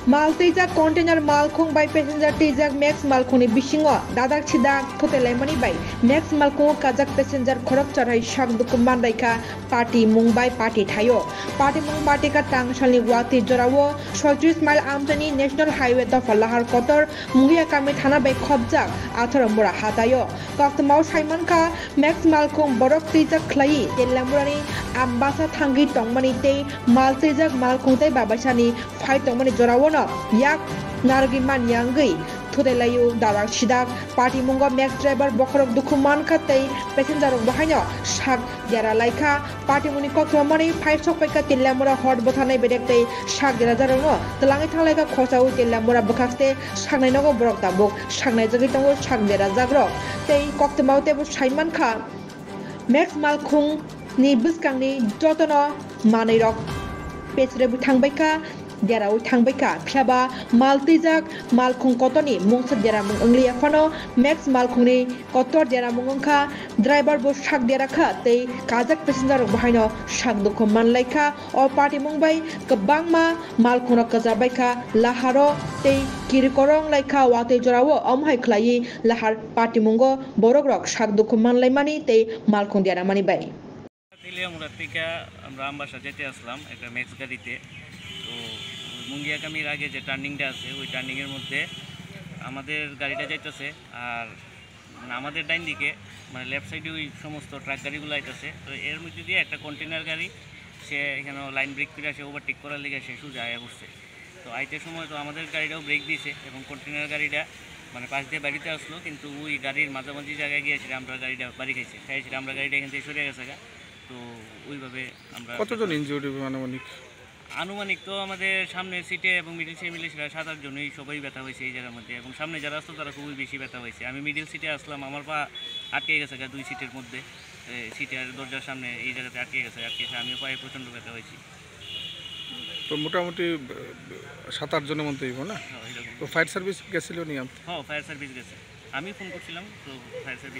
Mal tijak container mal khung by passenger tijak max mal khuni bisingo dadak sidak thotelai mani by max mal khung kajak passenger khorok charai shak dukuman daika party mumbai party thayo party mumbai ka tang shali wati jorawo 36 mile amjani national highway ta falahar kotor mungia kami thana by khobjak atharambura hatayo kaktmau saiman ka max mal khung borok tijak khlai telamurani ambasa thangi tongmani te mal tijak mal khung tai babasani phai tongmani jorawo yak nargiman yangi thudelayu darak sidak party mungo max driver bokhorok dukuman khatei passenger bahaino sak jara laika party muni kokmani 5 sokpaika tillamura hot bothanai bedekte sak jara jarongo telangi thangleka khosau tillamura bokhaste saknai nogo borok tabuk saknai jagi tongo sak jara jagro tei koktemaute bo saiman kha max malkhung ni biskangni jotono manirok pesre bu thangbaika Jarau thangbaika phlaba maltijak malkhung kotoni mungsa jaramung anglia phano max malkhungni kotor jaramung angkha driver bo sak derakha tei kajak passenger bahaino sak dukho manlaikha o party mungbai kabangma malkhungno kajabaika laharo tei kirikorong laikha wate jorao amhai khlai lahar party mungo borokrok sak dukho manlaimani tei malkhung jaramani bai Teliamura থেকে আমরা আমবাসা যেতে আসলাম একটা max গাড়িতে তো মুঙ্গিয়াকামির আগে যে টার্নিংটা আছে ওই টার্নিংয়ের মধ্যে আমাদের গাড়িটা যাইতেছে আর আমাদের ডাইন দিকে মানে লেফট সাইডে ওই সমস্ত ট্রাক গাড়িগুলো আইতেছে তো এর মধ্যে দিয়ে একটা কন্টেনার গাড়ি সে এখানে লাইন ব্রেক করে সে ওভারটেক করার লেগে সে সোজা আয়া বসছে তো আইতে সময় তো আমাদের গাড়িটাও ব্রেক দিয়েছে এবং কন্টেনার গাড়িটা মানে পাশ দিয়ে বাড়িতে আসলো কিন্তু ওই গাড়ির মাঝামাঝি জায়গায় গিয়েছিল আমরা গাড়িটা বাড়ি খাইছিল আমরা গাড়িটা এখান থেকে সরে গেছে তো ওইভাবে আমরা কতজন ইনজিউরি আনুমানিক তো আমাদের সামনের সিটে এবং মিডিল সিটে মিলে 7-8 জনই সবাই ব্যথা হয়েছে এই জায়গার মধ্যে এবং সামনে যারা আসতো তারা খুবই বেশি ব্যথা হয়েছে আমি মিডিল সিটে আসলাম আমার পা আটকে গেছে দুই সিটের মধ্যে সিটের দরজার সামনে এই জায়গাতে আটকে গেছে আমিও পায়ে প্রচণ্ড ব্যথা হয়েছি তো মোটামুটি 7-8 জনের মধ্যে না তো ফায়ার সার্ভিস গেছিল নি হ্যাঁ ফায়ার সার্ভিস গেছে আমি ফোন করছিলাম তো ফায়ার সার্ভিস